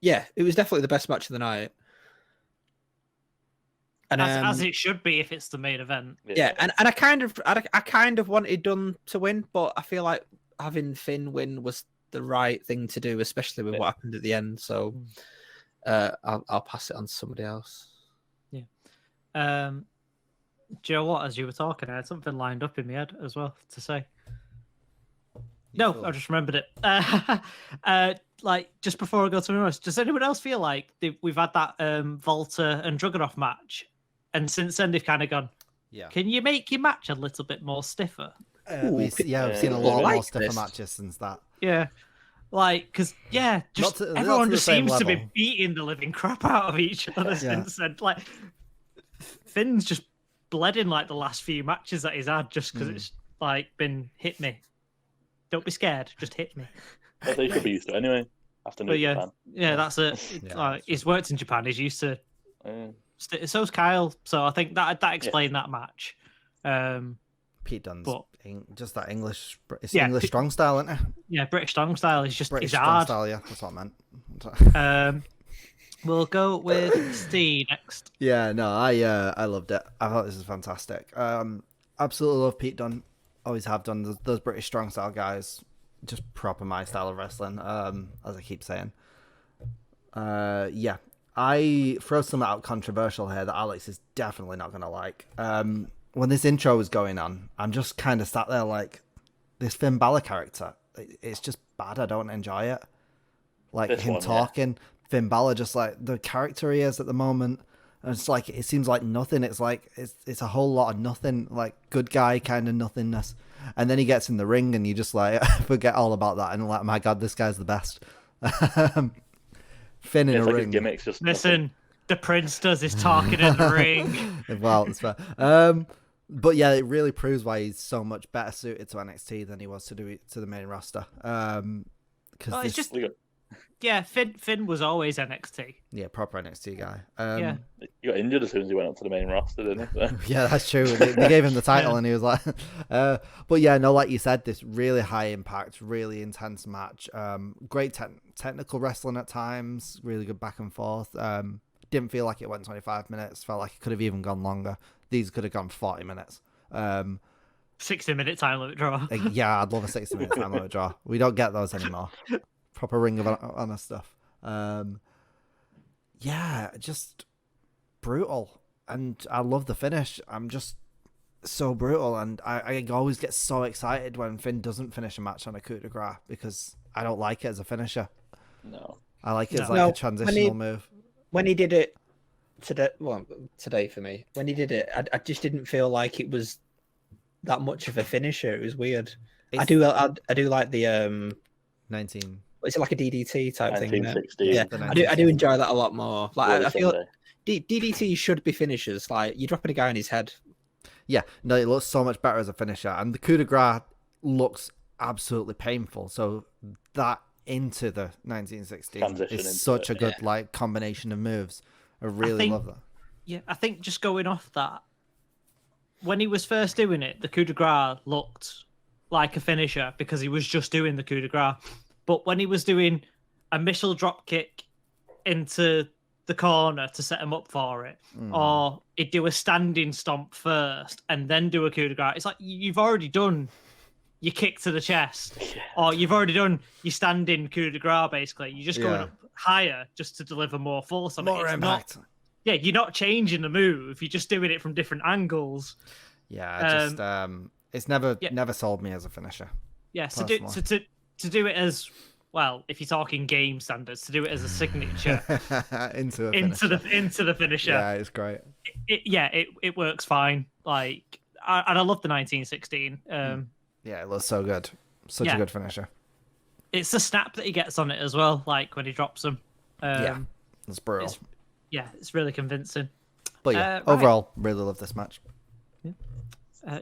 Yeah, it was definitely the best match of the night. And As it should be if it's the main event. yeah, and I kind of wanted Dunn to win, but I feel like having Finn win was the right thing to do, especially with what happened at the end. So I'll pass it on to somebody else. Yeah. Do you know what? As you were talking, I had something lined up in my head as well to say. No, I just remembered it. Like just before I go to the rest, does anyone else feel like we've had that Volta and Dragunov match, and since then they've kind of gone, Yeah. can you make your match a little bit more stiffer? We've seen a I lot like more stiffer this. matches since that. Yeah. Like, because, Not just to everyone the just same seems to be level. beating the living crap out of each other since then. Like, Finn's just bled in like the last few matches that he's had just because it's like been hit me. Don't be scared, just hit me. But they should be used to it anyway. After New But yeah, Japan. yeah, that's it. Yeah, Like, he's worked in Japan. He's used to. Yeah. So's Kyle. So I think that explained that match. Pete Dunne's But- just that English, it's Yeah, English strong style, isn't it? Yeah, British strong style. He's just British he's strong hard. style, yeah, that's what I meant. We'll go with Steve next. Yeah, no, I loved it. I thought this was fantastic. Absolutely love Pete Dunne. Always have done. Those British strong style guys, just proper my style of wrestling. As I keep saying. Yeah, I throw something out controversial here that Alex is definitely not gonna like. When this intro was going on, I'm just kind of sat there like, this Finn Balor character, it's just bad. I don't enjoy it. Like This him one, yeah. talking. Finn Balor, just like the character he is at the moment. And it's like, it seems like nothing. It's like, it's a whole lot of nothing, like good guy kind of nothingness. And then he gets in the ring and you just like forget all about that. And like, my God, this guy's the best. Finn in It's a like ring. his gimmick's just Listen, the Prince does his talking in the ring. Well, it's fair. But yeah, it really proves why he's so much better suited to NXT than he was to the main roster. Well, it's just yeah, Finn was always NXT. Yeah, proper NXT guy. Yeah. He got injured as soon as he went up to the main roster, didn't he? Yeah, that's true. They gave him the title and he was like, but yeah, no, like you said, this really high impact, really intense match. Great technical wrestling at times, really good back and forth. Didn't feel like it went 25 minutes. Felt like it could have even gone longer. These could have gone 40 minutes. 60-minute time limit draw. Yeah, I'd love a 60-minute time limit draw. We don't get those anymore. Proper Ring of Honor stuff. Yeah, just brutal. And I love the finish. I'm just so brutal. And I always get so excited when Finn doesn't finish a match on a coup de grace because I don't like it as a finisher. No. I like it as like a transitional move. When he did it today for me, when he did it, I just didn't feel like it was that much of a finisher. It was weird. I do like the 19. Is it like a DDT type thing? 1916. Yeah, I do enjoy that a lot more. Like I feel DDT should be finishers. Like you're dropping a guy on his head. Yeah, no, it looks so much better as a finisher, and the coup de grace looks absolutely painful. So that into the 1916 is such a good like combination of moves. I really love that. Yeah, I think just going off that, when he was first doing it, the coup de grace looked like a finisher because he was just doing the coup de grace. But when he was doing a missile drop kick into the corner to set him up for it, or he'd do a standing stomp first and then do a coup de grace, it's like you've already done your kick to the chest, or you've already done your standing coup de grace. Basically, you're just going up higher just to deliver more force on more it. impact. You're not changing the move. You're just doing it from different angles. Yeah, it's never sold me as a finisher. Yeah, to do it as well, if you're talking game standards, to do it as a signature into the finisher. Yeah, it's great. It works fine. Like, and I love the 1916. Yeah, it looks so good. Such a good finisher. It's the snap that he gets on it as well. Like when he drops them. It's brutal. It's really convincing. But yeah, overall, really love this match.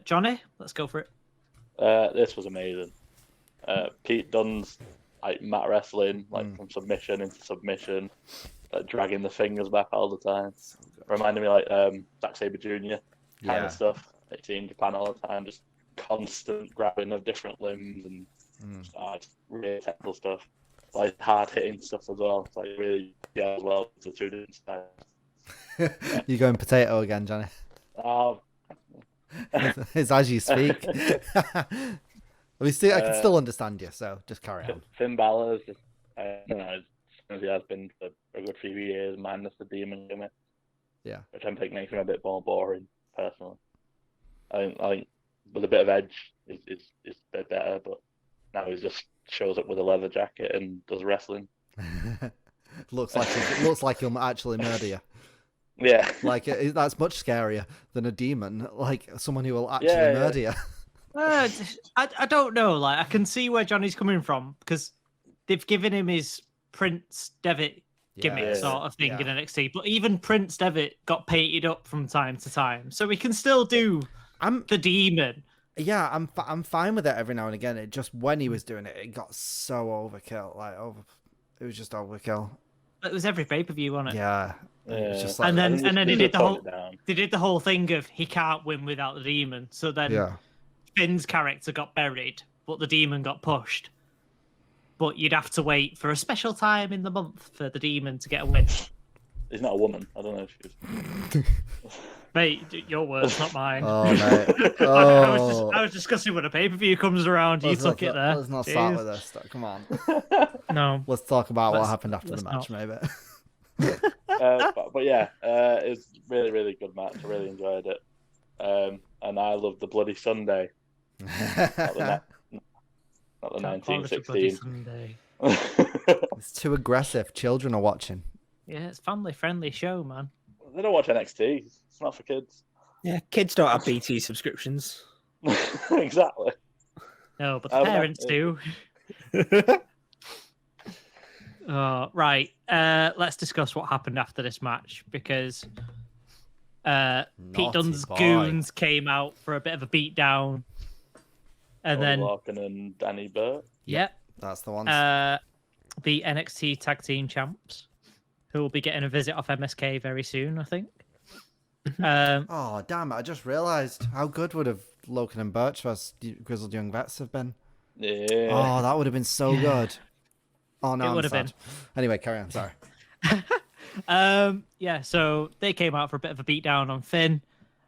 Jonny, let's go for it. This was amazing. Pete Dunne's like mat wrestling, like from submission into submission, like dragging the fingers back all the time. So reminded me like Zack Sabre Jr. kind of stuff that you see in Japan all the time, just constant grabbing of different limbs and really technical stuff. Like hard hitting stuff as well. It's like really as well. The two different styles. You going potato again, Jonny? It's as you speak. I can still understand you, so just carry on. Finn Balor is just, as he has been for a good few years, minus the demon gimmick. Yeah. Which I think makes him a bit more boring, personally. I think with a bit of edge is a bit better, but now he just shows up with a leather jacket and does wrestling. looks like he'll actually murder you. Yeah. Like that's much scarier than a demon, like someone who will actually murder you. I don't know. Like I can see where Johnny's coming from because they've given him his Prince Devitt gimmick sort of thing in NXT, but even Prince Devitt got painted up from time to time, so we can still do the demon. Yeah, I'm fine with it every now and again. It just when he was doing it, it got so overkill. It was just overkill. It was every pay-per-view, wasn't it? Yeah. It was just like, and then they did the whole thing of he can't win without the demon. So then Finn's character got buried, but the demon got pushed. But you'd have to wait for a special time in the month for the demon to get a win. He's not a woman. I don't know if she's. Mate, your words, not mine. Oh, mate. I was discussing when a pay-per-view comes around. You took it there. Let's not start with this. Come on. No. Let's talk about what happened after the match, maybe. But yeah, it's really, really good match. I really enjoyed it. And I love the Bloody Sunday. Not the 1916. It's too aggressive. Children are watching. Yeah, it's family-friendly show, man. They don't watch NXT. It's not for kids. Yeah, kids don't have BT subscriptions. Exactly. No, but the parents do. Right. Let's discuss what happened after this match, because Pete Dunne's goons came out for a bit of a beatdown. And then Larkin and Danny Burke. Yep. That's the one. The NXT Tag Team Champs, who will be getting a visit off MSK very soon, I think. Oh, damn it. I just realised how good would have Logan and Birch versus Grizzled Young Vets have been. Yeah. Oh, that would have been so good. Oh, no, It I'm would have sad. been. Anyway, carry on. Sorry. Yeah, so they came out for a bit of a beatdown on Finn.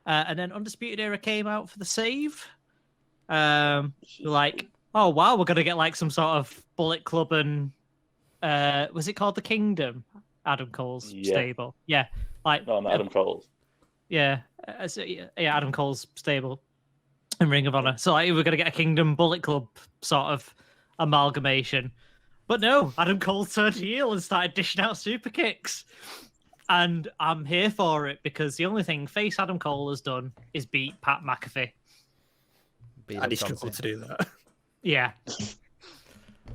And then Undisputed Era came out for the save. Like, oh, wow, we're going to get like some sort of Bullet Club and... was it called the Kingdom? Adam Cole's stable. Yeah. Like, No, not Adam Cole's. Yeah, Adam Cole's stable in Ring of Honor. So like, we're gonna get a Kingdom Bullet Club sort of amalgamation, but no, Adam Cole turned heel and started dishing out super kicks, and I'm here for it because the only thing face Adam Cole has done is beat Pat McAfee. And he struggled to do that. Yeah.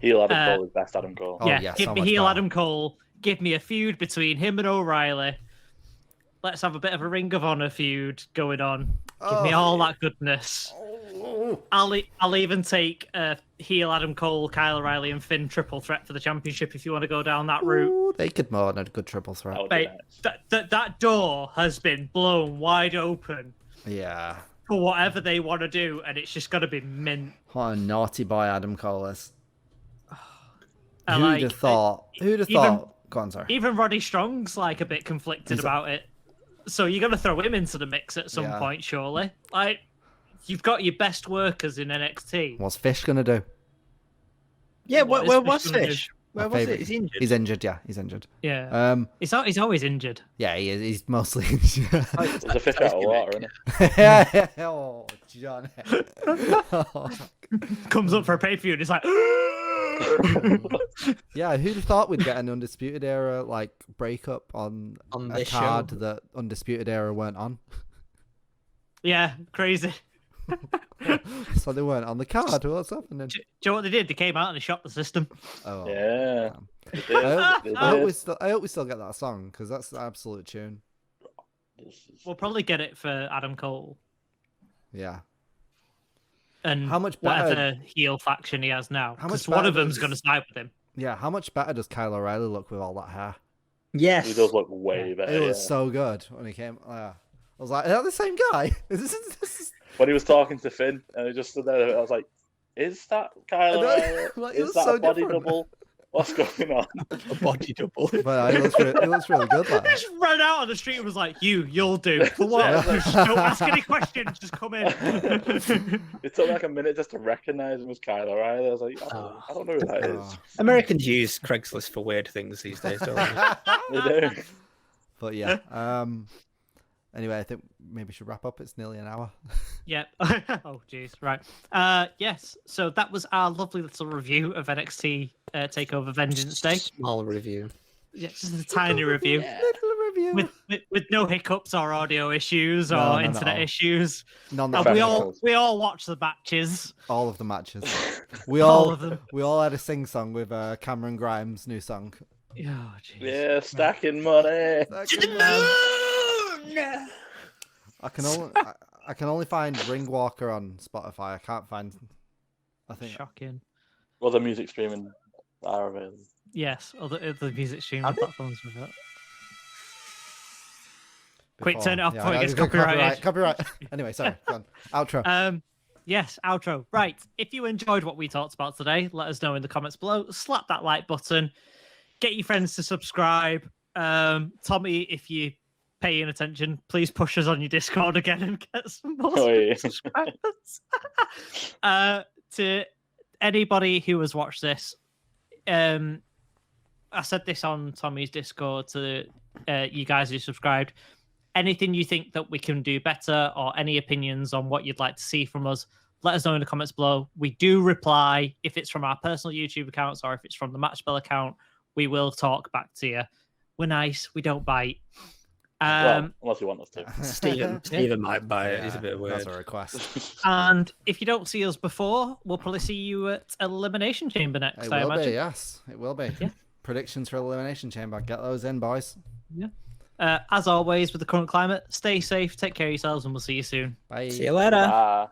Heel Adam Cole is best Adam Cole. Oh, yeah, yeah, give so me much heel better. Adam Cole. Give me a feud between him and O'Reilly. Let's have a bit of a Ring of Honor feud going on. Give me all that goodness. I'll even take heel Adam Cole, Kyle O'Reilly, and Finn triple threat for the championship if you want to go down that route. Ooh, they could more than a good triple threat. That would be Mate, that door has been blown wide open Yeah. for whatever they want to do, and it's just got to be mint. What a naughty boy Adam Cole is. I Who'd like- have thought? Who'd have even- thought? Go on, sorry. Even Roddy Strong's like a bit conflicted about it. So you're going to throw him into the mix at some Yeah. point, surely. Like, you've got your best workers in NXT. What's Fish gonna do? Yeah, What where is was Fish gonna do? Fish? Where My was favourite. it? He's injured. He's injured. Yeah, he's injured. Yeah. He's always injured. Yeah, he is. He's mostly injured. There's a fish out of water, isn't it? Yeah. Oh, Johnny. Oh. Comes up for a pay-per-view and it's like... Yeah, who'd have thought we'd get an Undisputed Era like breakup on a this card show? that Undisputed Era weren't on? Yeah, crazy. So they weren't on the card. What's happening? Do you know what they did? They came out and they shot the system. Oh, Yeah. damn. They did. They I hope did. I hope we still get that song because that's the absolute tune. We'll probably get it for Adam Cole Yeah. and How much better- whatever heel faction he has now. How much Because one of better them's does- going to side with him. Yeah. How much better does Kyle O'Reilly look with all that hair? Yes. He does look way better. It was yeah. so good when he came. I was like, is that the same guy? This is... When he was talking to Finn, and he just stood there, I was like, "Is that Kyle? I know, O'Reilly? like, it Is was that so a body different." double? What's going on?" A body double. But it looks really good. He Like that. just ran out on the street and was like, you'll do. For what? Just don't ask any questions, just come in. It took me like a minute just to recognize him as Kyle O'Reilly. I was like, I don't know who that is. Oh. Americans use Craigslist for weird things these days, don't they? They do. But yeah. Anyway, I think maybe we should wrap up. It's nearly an hour. Yep. Oh, jeez. Right. Yes. So that was our lovely little review of NXT Takeover Vengeance Day. Small review. Yeah, just a tiny review Little review. with no hiccups or audio issues or No, none at internet all. issues. None And that we all watched the matches. all of the matches. We All all of them. we all had a sing song with Cameron Grimes' new song. Oh, jeez. Yeah, stacking money. I can only find Ring Walker on Spotify. I can't find. I think Shocking. Well, the music streaming are available. Yes, other music streaming platforms with that. Quick, before- turn it off before it yeah, gets it's got copyrighted. Copyright. Anyway, sorry. Go on. Outro. Yes, outro. Right. If you enjoyed what we talked about today, let us know in the comments below. Slap that like button. Get your friends to subscribe. Tommy, if you're paying attention, please push us on your Discord again and get some more Oh, yeah. subscribers. To anybody who has watched this, I said this on Tommy's Discord to you guys who subscribed. Anything you think that we can do better or any opinions on what you'd like to see from us, let us know in the comments below. We do reply if it's from our personal YouTube accounts or if it's from the Match Bell account. We will talk back to you. We're nice. We don't bite. Well, unless you want us to. Stephen might buy it. He's a bit weird. That's a request. And if you don't see us before, we'll probably see you at Elimination Chamber next. It I will imagine. be, yes. It will be. Yeah. Predictions for Elimination Chamber. Get those in, boys. Yeah. As always, with the current climate, stay safe, take care of yourselves, and we'll see you soon. Bye. See you later. Bye.